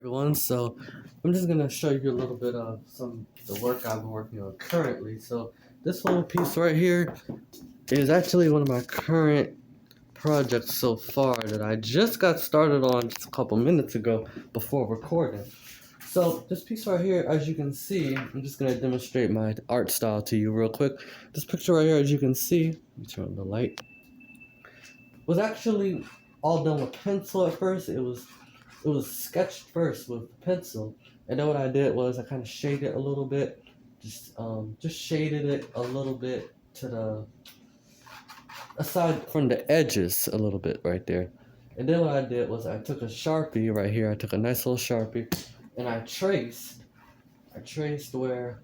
Everyone. So I'm just gonna show you a little bit of some of the work I've been working on currently. So this little piece right here is actually one of my current projects so far that I just got started on just a couple minutes ago before recording. So this piece right here, as you can see, I'm just gonna demonstrate my art style to you real quick. This picture right here, as you can see, let me turn on the light, was actually all done with pencil at first. It was sketched first with pencil, and then what I did was I kind of shaded a little bit, just shaded it a little bit to the aside from the edges a little bit right there. And then what I did was I took a Sharpie right here. I took a nice little Sharpie, and I traced where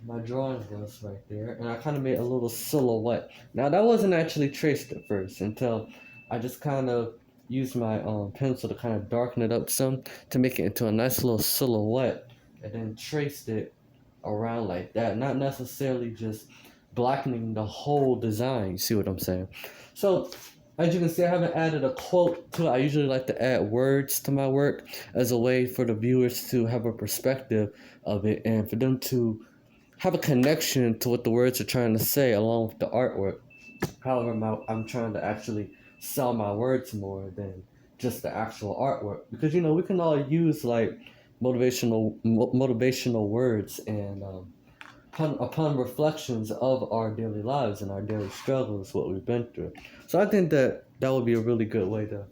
my drawing was right there, and I kind of made a little silhouette. Now that wasn't actually traced at first until I just kind of used my pencil to kind of darken it up some to make it into a nice little silhouette, and then traced it around like that. Not necessarily just blackening the whole design. You see what I'm saying? So as you can see, I haven't added a quote to it. I usually like to add words to my work as a way for the viewers to have a perspective of it and for them to have a connection to what the words are trying to say along with the artwork. However, I'm trying to actually sell my words more than just the actual artwork, because we can all use like motivational words and upon reflections of our daily lives and our daily struggles, what we've been through. So I think that would be a really good way to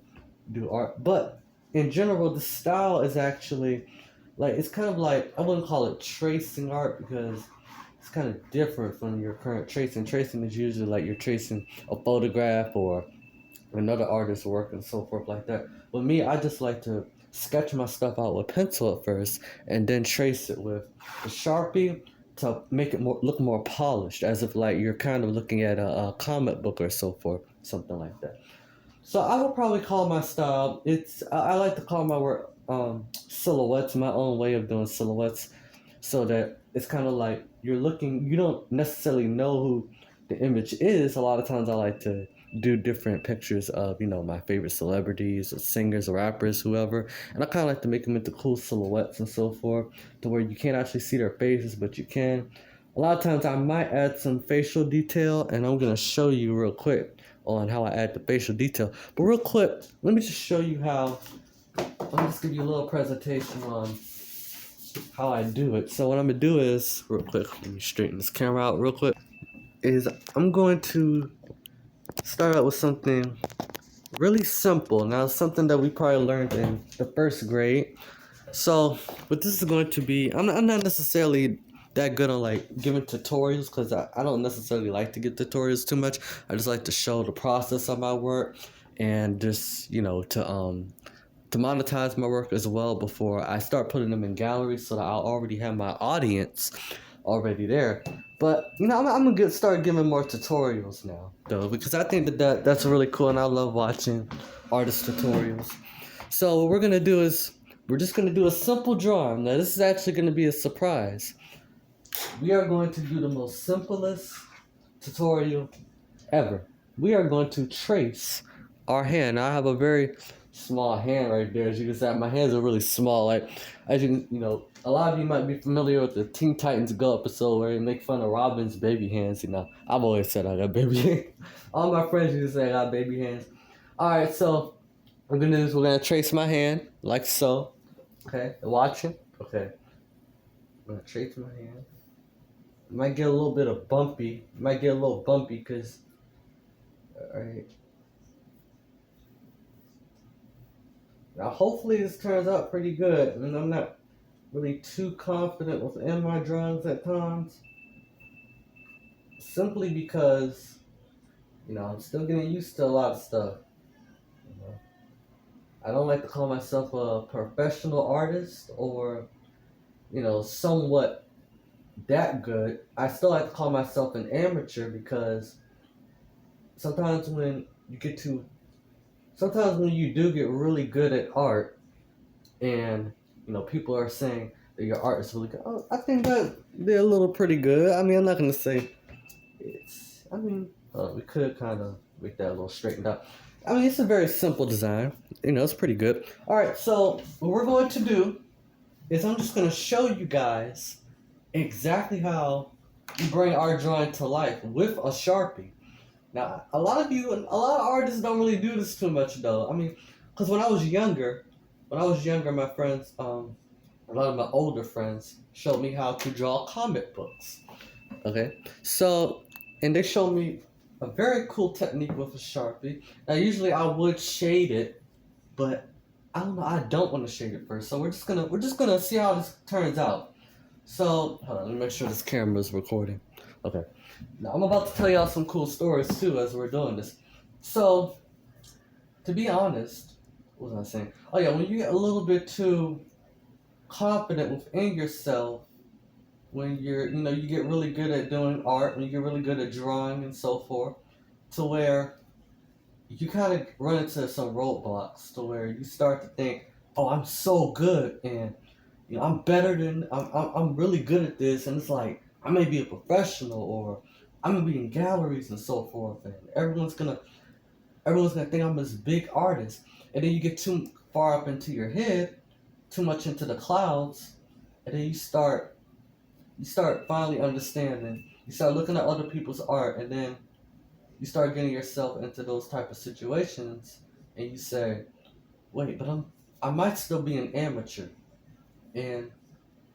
do art. But in general, the style is actually like, it's kind of like, I wouldn't call it tracing art because it's kind of different from your current tracing. Tracing is usually like you're tracing a photograph or another artist's work and so forth like that. But me, I just like to sketch my stuff out with pencil at first and then trace it with the Sharpie to make it look more polished, as if like you're kind of looking at a comic book or so forth, something like that. So I would probably call my style. I like to call my work silhouettes. My own way of doing silhouettes, so that it's kind of like you're looking. You don't necessarily know who the image is. A lot of times I like to do different pictures of my favorite celebrities or singers or rappers, whoever, and I kind of like to make them into cool silhouettes and so forth, to where you can't actually see their faces, but you can. A lot of times I might add some facial detail, and I'm gonna show you real quick on how I add the facial detail. But real quick, let me just show you how. Let me just give you a little presentation on how I do it. So what I'm gonna do is, real quick, let me straighten this camera out real quick, is I'm going to start out with something really simple. Now, something that we probably learned in the first grade. So what this is going to be, I'm not necessarily that good on like giving tutorials, because I don't necessarily like to give tutorials too much. I just like to show the process of my work, and just to monetize my work as well before I start putting them in galleries, so that I'll already have my audience already there. But I'm gonna start giving more tutorials now, though, because I think that's really cool, and I love watching artist tutorials. So what we're gonna do is we're just gonna do a simple drawing. Now this is actually gonna be a surprise. We are going to do the most simplest tutorial ever. We are going to trace our hand. Now, I have a very small hand right there. As you can see, my hands are really small. Like, as a lot of you might be familiar with the Teen Titans Go episode where they make fun of Robin's baby hands. I've always said I got baby hands. All my friends used to say I got baby hands. All right, so we're gonna trace my hand like so. Okay, watching. Okay, I'm gonna trace my hand. It might get a little bit of bumpy. It might get a little bumpy because, alright. Now hopefully this turns out pretty good. I mean, I'm not really too confident within my drawings at times. Simply because, I'm still getting used to a lot of stuff. You know. I don't like to call myself a professional artist or, somewhat that good. I still like to call myself an amateur, because sometimes when you do get really good at art, and people are saying that your art is really good, I think that they're a little pretty good. I mean, I'm not gonna say we could kind of make that a little straightened out. I mean, it's a very simple design. You know, it's pretty good. All right, so what we're going to do is I'm just going to show you guys exactly how you bring our drawing to life with a Sharpie. Now, a lot of artists don't really do this too much, though. I mean, because when I was younger, my friends, a lot of my older friends showed me how to draw comic books. Okay, so and they showed me a very cool technique with a Sharpie. Now, usually I would shade it, but I don't know. I don't want to shade it first, so we're just gonna see how this turns out. So, hold on, let me make sure this camera is recording. Okay. Now, I'm about to tell y'all some cool stories too as we're doing this. So, to be honest, what was I saying? Oh, yeah, when you get a little bit too confident within yourself, when you get really good at doing art, when you get really good at drawing and so forth, to where you kind of run into some roadblocks to where you start to think, oh, I'm so good and I'm better than I'm really good at this, and it's like I may be a professional or I'm gonna be in galleries and so forth, and everyone's gonna think I'm this big artist, and then you get too far up into your head, too much into the clouds, and then you start finally understanding. You start looking at other people's art, and then you start getting yourself into those type of situations, and you say, wait, but I might still be an amateur, and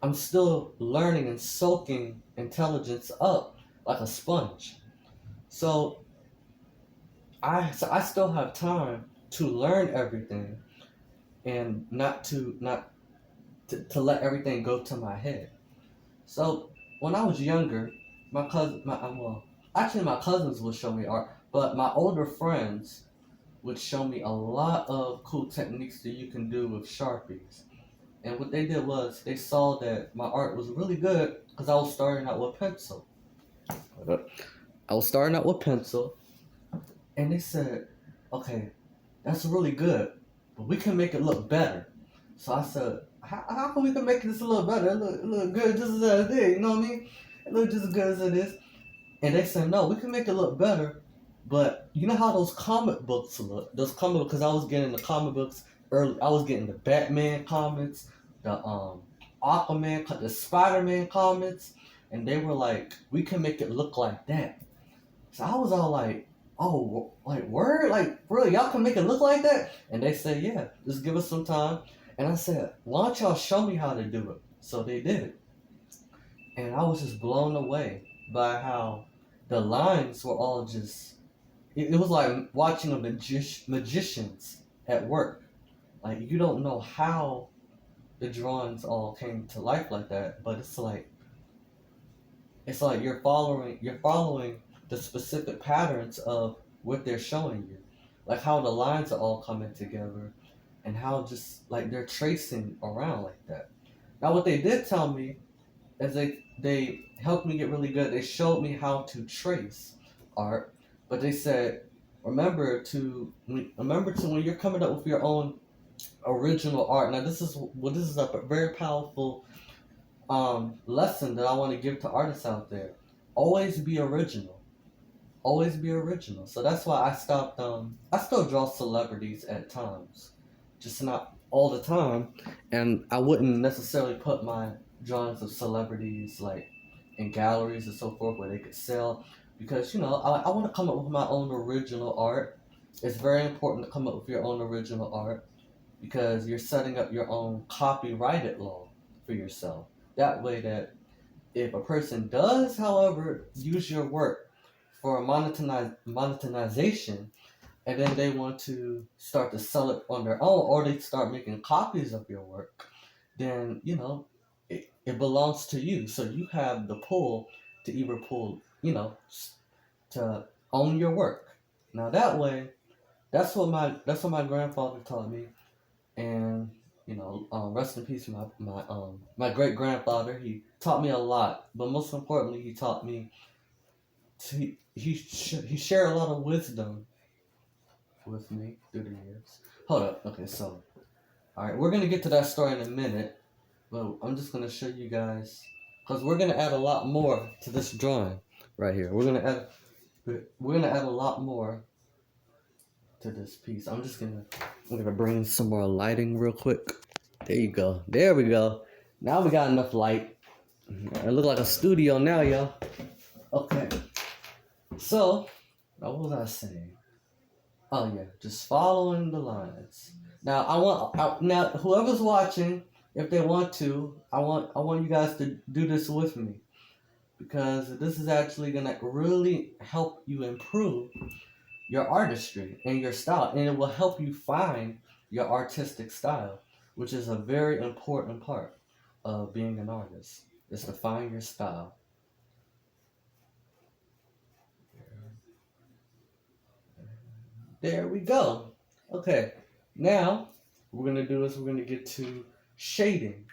I'm still learning and soaking intelligence up like a sponge. So I still have time to learn everything and not to let everything go to my head. So when I was younger, my cousin my well actually my cousins would show me art, but my older friends would show me a lot of cool techniques that you can do with Sharpies. And what they did was they saw that my art was really good because I was starting out with pencil. I was starting out with pencil, and they said, "Okay, that's really good, but we can make it look better." So I said, "How can we can make this a little better? It look good just as it is, you know what I mean? It look just as good as it is." And they said, "No, we can make it look better, but you know how those comic books look? Those comic books, because I was getting the comic books early. I was getting the Batman comics, the Aquaman, the Spider-Man comics, and they were like, we can make it look like that." So I was all like, "Oh, like word, like really, y'all can make it look like that?" And they said, "Yeah, just give us some time." And I said, "Why don't y'all show me how to do it?" So they did it, and I was just blown away by how the lines were all just. It was like watching magicians at work. Like you don't know how the drawings all came to life like that, but it's like you're following the specific patterns of what they're showing you, like how the lines are all coming together, and how just like they're tracing around like that. Now, what they did tell me is they helped me get really good. They showed me how to trace art, but they said remember to when you're coming up with your own original art. Now, this is a very powerful lesson that I want to give to artists out there. Always be original. Always be original. So that's why I stopped. I still draw celebrities at times, just not all the time. And I wouldn't necessarily put my drawings of celebrities like in galleries and so forth where they could sell, because I want to come up with my own original art. It's very important to come up with your own original art because you're setting up your own copyrighted law for yourself. That way, that if a person does, however, use your work for a monetization, and then they want to start to sell it on their own, or they start making copies of your work, then it belongs to you. So you have the pull to either to own your work. Now that way, that's what my grandfather taught me, and rest in peace, my great grandfather. He taught me a lot, but most importantly, he taught me he shared a lot of wisdom with me through the years. Hold up, okay, so all right, we're gonna get to that story in a minute, but I'm just gonna show you guys because we're gonna add a lot more to this drawing right here. We're gonna add a lot more to this piece. I'm gonna bring some more lighting real quick. There you go. There we go. Now we got enough light. It look like a studio now, y'all. Okay. So, what was I saying? Oh yeah, just following the lines. Now now whoever's watching, if they want to, I want you guys to do this with me, because this is actually gonna really help you improve your artistry and your style, and it will help you find your artistic style, which is a very important part of being an artist, is to find your style. There we go. Okay, now what we're gonna do is we're gonna get to shading.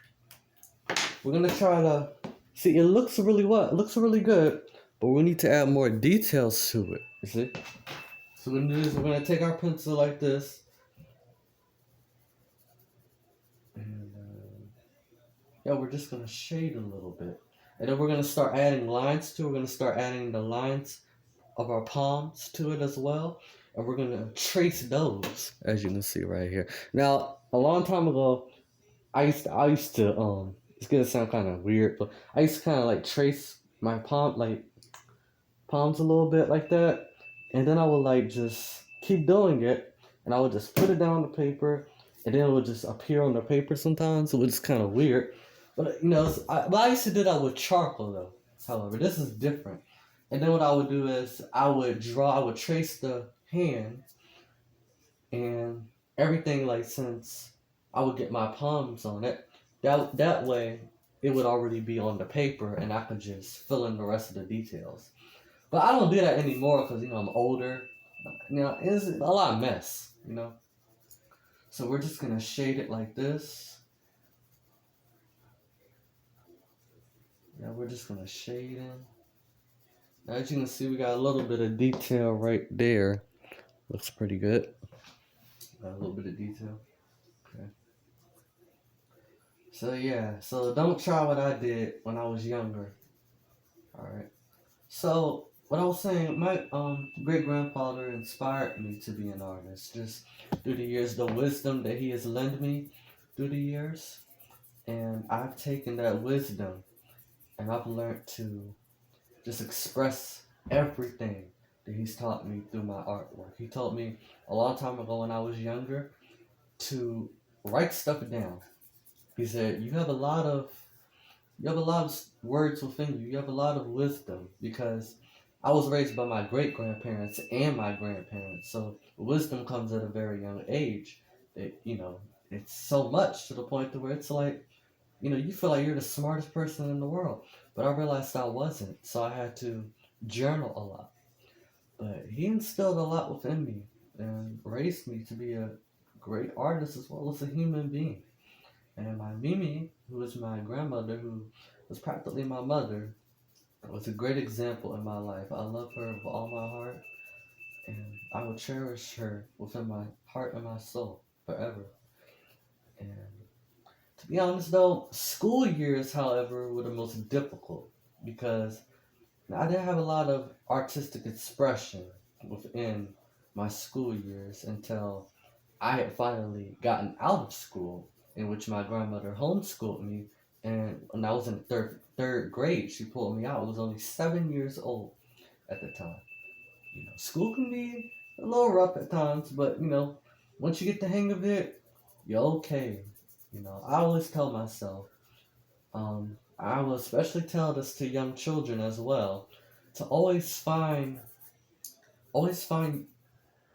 We're gonna try to see. It looks really what? It looks really good, but we need to add more details to it. You see? So we're gonna do this. We're gonna take our pencil like this, and yeah, we're just gonna shade a little bit, and then we're gonna start adding lines to it. We're gonna start adding the lines of our palms to it as well, and we're gonna trace those, as you can see right here. Now, a long time ago, I used to it's gonna sound kind of weird, but I used to kind of like trace my palms a little bit like that, and then I would like just keep doing it, and I would just put it down on the paper, and then it would just appear on the paper sometimes. It was just kind of weird, but but I used to do that with charcoal though. However, this is different. And then what I would do is I would trace the hand and everything, like, since I would get my palms on it, that way it would already be on the paper and I could just fill in the rest of the details. But I don't do that anymore because I'm older. It's a lot of mess. So we're just gonna shade it like this. Yeah, we're just gonna shade in. Now, as you can see, we got a little bit of detail right there. Looks pretty good. Got a little bit of detail. Okay. So yeah, so don't try what I did when I was younger. Alright. So what I was saying, my great grandfather inspired me to be an artist. Just through the years, the wisdom that he has lent me through the years. And I've taken that wisdom and I've learned to just express everything that he's taught me through my artwork. He told me a long time ago when I was younger to write stuff down. He said, you have a lot of words within you. You have a lot of wisdom, because I was raised by my great grandparents and my grandparents. So wisdom comes at a very young age. It's so much to the point to where it's like, you feel like you're the smartest person in the world. But I realized I wasn't. So I had to journal a lot. But he instilled a lot within me and raised me to be a great artist as well as a human being. And my Mimi, who was my grandmother, who was practically my mother, was a great example in my life. I love her with all my heart, and I will cherish her within my heart and my soul forever. And to be honest though, school years, however, were the most difficult, because I didn't have a lot of artistic expression within my school years until I had finally gotten out of school, in which my grandmother homeschooled me. And when I was in third grade, she pulled me out. I was only 7 years old at the time. School can be a little rough at times, but once you get the hang of it, you're okay. I always tell myself, I will especially tell this to young children as well, to always find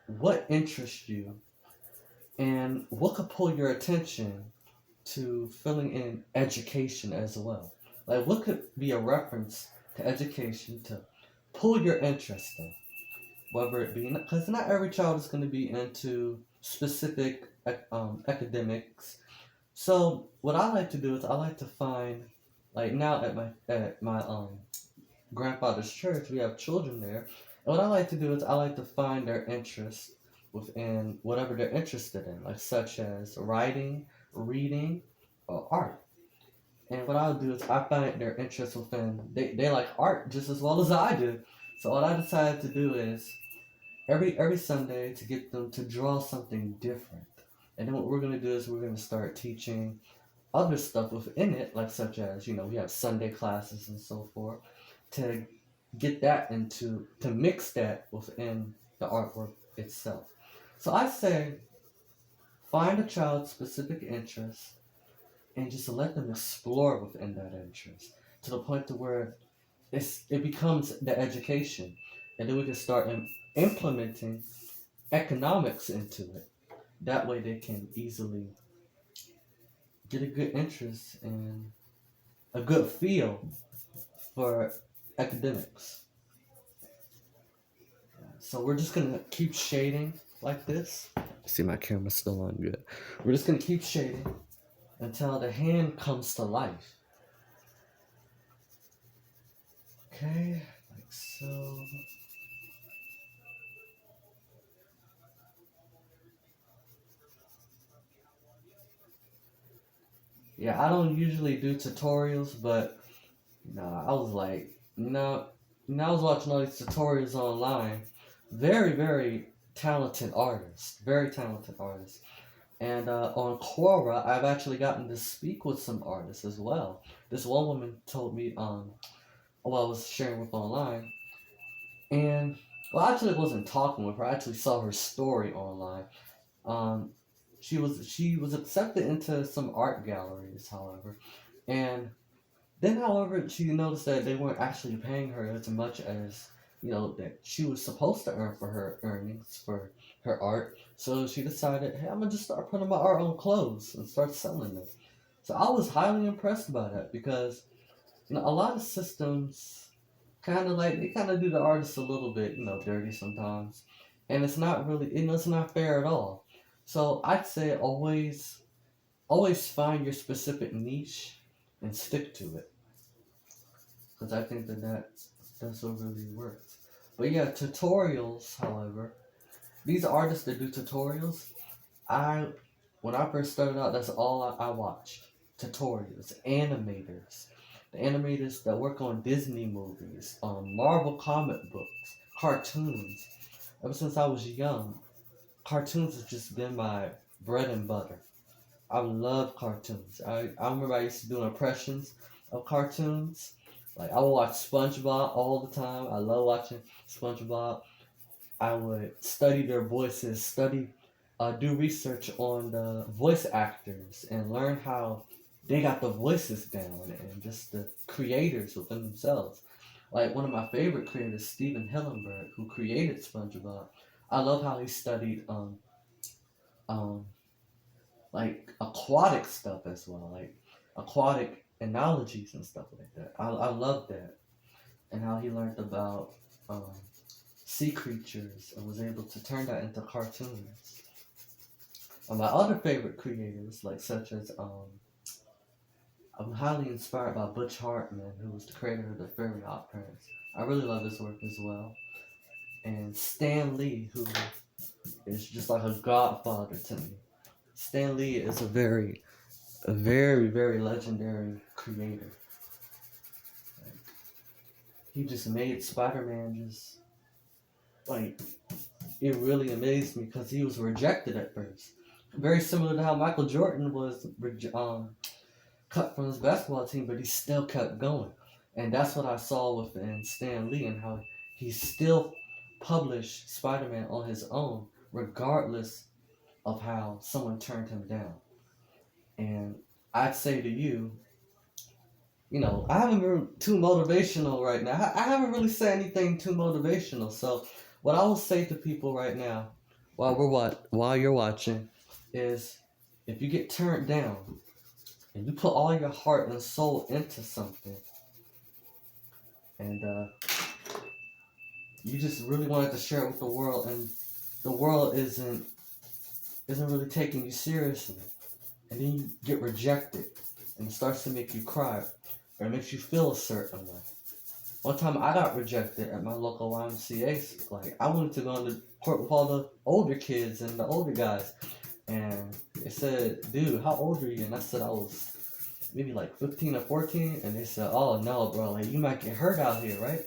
what interests you and what could pull your attention to filling in education as well. Like, what could be a reference to education to pull your interest in? Whether it be, because not every child is going to be into specific academics. So what I like to do is I like to find, like, now at my grandfather's church, we have children there. And what I like to do is I like to find their interest within whatever they're interested in, like such as writing, reading, or art. And what I'll do is I find their interest within, they like art just as well as I do. So what I decided to do is every Sunday to get them to draw something different. And then what we're gonna do is we're gonna start teaching other stuff within it, like such as, we have Sunday classes and so forth, to get that into to mix that within the artwork itself. So I say find a child's specific interest and just let them explore within that interest to the point to where it becomes the education, and then we can start implementing economics into it. That way they can easily get a good interest and a good feel for academics. So we're just gonna keep shading like this. See, my camera's still on good. We're just gonna keep shading until the hand comes to life. Okay, like so. Yeah, I don't usually do tutorials, but I was like, I was watching all these tutorials online. Very, very talented artists. Very talented artists. And on Quora, I've actually gotten to speak with some artists as well. This one woman told me, while I was sharing with online, and well, actually, I wasn't talking with her. I actually saw her story online. Um, she was accepted into some art galleries, however, and then, however, she noticed that they weren't actually paying her as much as that she was supposed to earn for her earnings for her art. So she decided, hey, I'm gonna just start putting my art on clothes and start selling them. So I was highly impressed by that because a lot of systems kind of like they kind of do the artist a little bit dirty sometimes, and it's not really it's not fair at all. So I'd say always find your specific niche and stick to it, because I think that's what really works. But yeah, tutorials, however, these artists that do tutorials, I when I first started out, that's all I watched. Tutorials, animators, the animators that work on Disney movies, on Marvel comic books, cartoons. Ever since I was young, cartoons has just been my bread and butter. I love cartoons. I remember I used to do impressions of cartoons. Like I would watch SpongeBob all the time. I love watching SpongeBob. I would study their voices, do research on the voice actors, and learn how they got the voices down and just the creators within themselves. Like one of my favorite creators, Steven Hillenburg, who created SpongeBob. I love how he studied um like aquatic stuff as well, like aquatic analogies and stuff like that. I love that, and how he learned about um, sea creatures and was able to turn that into cartoons. My other favorite creators, like such as I'm highly inspired by Butch Hartman, who was the creator of the Fairy Odd Parents. I really love his work as well, and Stan Lee, who is just like a godfather to me. Stan Lee is a very, very legendary creator. Like, he just made Spider-Man just like it really amazed me because he was rejected at first. Very similar to how Michael Jordan was cut from his basketball team, but he still kept going. And that's what I saw within Stan Lee and how he still published Spider-Man on his own, regardless of how someone turned him down. And I'd say to you, I haven't been too motivational right now. I haven't really said anything too motivational. So, what I will say to people right now, while you're watching, is if you get turned down and you put all your heart and soul into something, and you just really wanted to share it with the world, and the world isn't really taking you seriously, and then you get rejected, and it starts to make you cry, or it makes you feel a certain way. One time I got rejected at my local YMCA. Like I wanted to go on the court with all the older kids and the older guys, and they said, "Dude, how old are you?" And I said I was maybe like 15 or 14, and they said, "Oh no, bro, like you might get hurt out here, right?"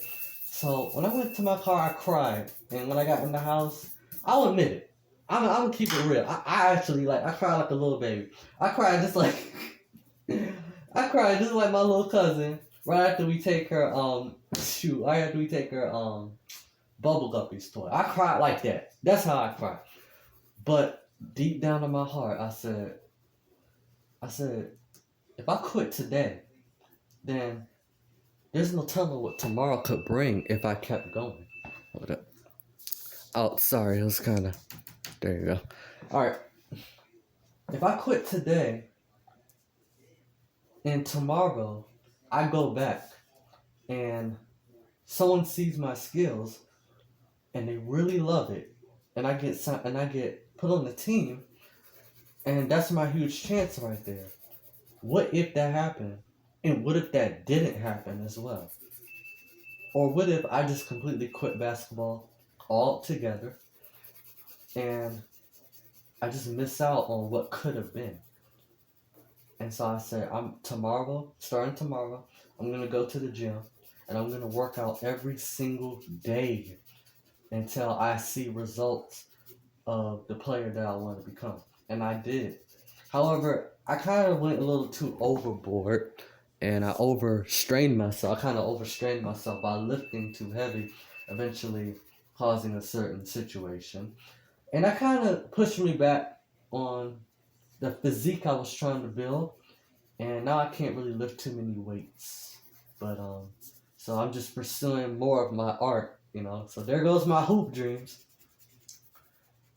So when I went to my car, I cried, and when I got in the house, I'll admit it. I'm gonna keep it real. I actually like I cried like a little baby. I cried just like I cried just like my little cousin. Right after we take her right after we take her Bubble Guppy's toy. I cried like that. That's how I cried. But deep down in my heart, I said, if I quit today, then there's no telling what tomorrow could bring if I kept going. Hold up. Oh, sorry, it was kind of. There you go. All right. If I quit today and tomorrow I go back and someone sees my skills and they really love it, and I get put on the team, and that's my huge chance right there. What if that happened? And what if that didn't happen as well? Or what if I just completely quit basketball altogether and I just miss out on what could have been? And so I said, starting tomorrow, I'm going to go to the gym and I'm going to work out every single day until I see results of the player that I want to become. And I did. However, I kind of went a little too overboard and I overstrained myself. I kind of overstrained myself by lifting too heavy, eventually causing a certain situation. And that kind of pushed me back on the physique I was trying to build. And now I can't really lift too many weights. But, so I'm just pursuing more of my art, So there goes my hoop dreams.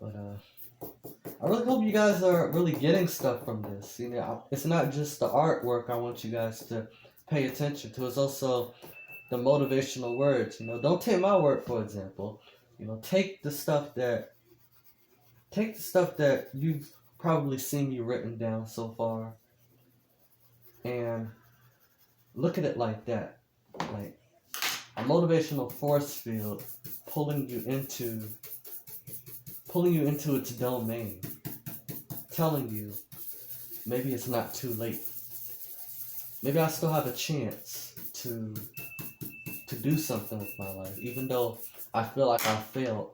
But, I really hope you guys are really getting stuff from this. It's not just the artwork I want you guys to pay attention to. It's also the motivational words. Don't take my word for example. Take the stuff that you've probably seen me written down so far, and look at it like that, like a motivational force field pulling you into its domain, telling you maybe it's not too late. Maybe I still have a chance to do something with my life, even though I feel like I failed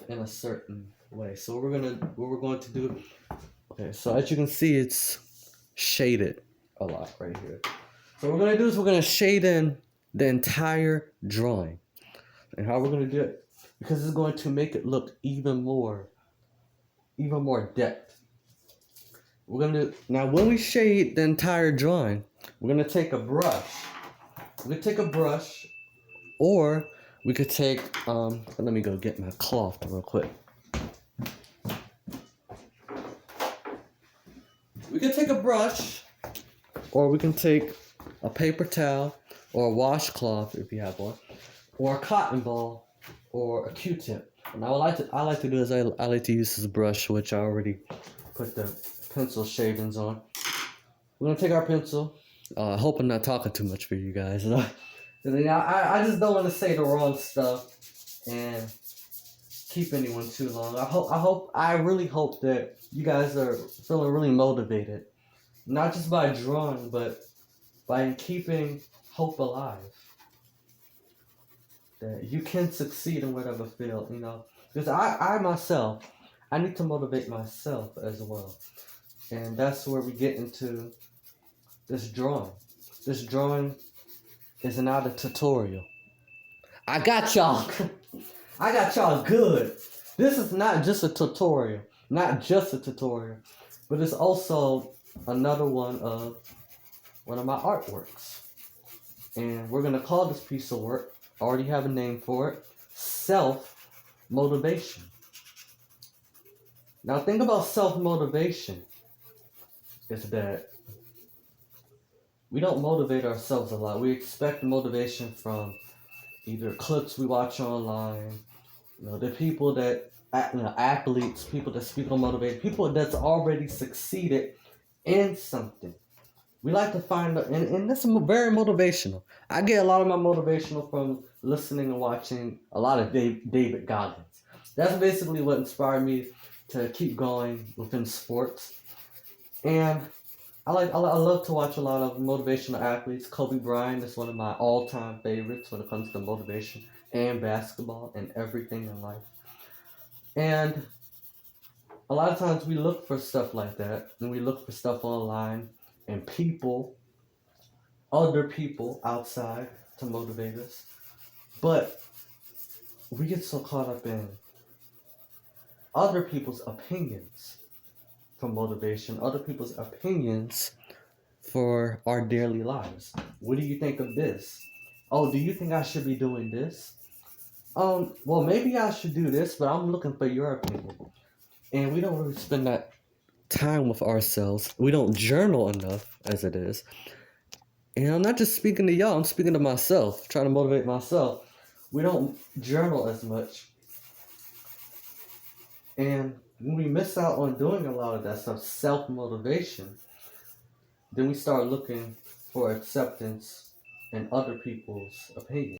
in a certain way. So what we're going to do. Okay, so as you can see, it's shaded a lot right here. So what we're gonna do is we're gonna shade in the entire drawing, and how we're gonna do it, because it's going to make it look even more depth. We're gonna do now when we shade the entire drawing. We're gonna take a brush. Or we could take let me go get my cloth real quick. We can take a brush, or we can take a paper towel, or a washcloth if you have one, or a cotton ball, or a Q-tip. And I like to do is I like to use this brush, which I already put the pencil shavings on. We're gonna take our pencil. I hope I'm not talking too much for you guys. I just don't want to say the wrong stuff and keep anyone too long. I really hope that you guys are feeling really motivated, not just by drawing, but by keeping hope alive. That you can succeed in whatever field, Because I myself, I need to motivate myself as well. And that's where we get into this drawing. This drawing is not a tutorial. I got y'all. I got y'all good. This is not just a tutorial. But it's also another one of my artworks. And we're going to call this piece of work, I already have a name for it, self-motivation. Now think about self-motivation. Is that we don't motivate ourselves a lot. We expect motivation from either clips we watch online, the people that, athletes, people that speak on motivation, people that's already succeeded in something. We like to find, and that's very motivational. I get a lot of my motivational from listening and watching a lot of David Goggins. That's basically what inspired me to keep going within sports. And I love to watch a lot of motivational athletes. Kobe Bryant is one of my all-time favorites when it comes to motivation and basketball and everything in life. And a lot of times we look for stuff like that, and we look for stuff online and other people outside to motivate us. But we get so caught up in other people's opinions for motivation, other people's opinions for our daily lives. What do you think of this? Oh, do you think I should be doing this? Well, maybe I should do this, but I'm looking for your opinion. And we don't really spend that time with ourselves. We don't journal enough as it is. And I'm not just speaking to y'all, I'm speaking to myself, trying to motivate myself. We don't journal as much. And when we miss out on doing a lot of that stuff, self motivation, then we start looking for acceptance in other people's opinions.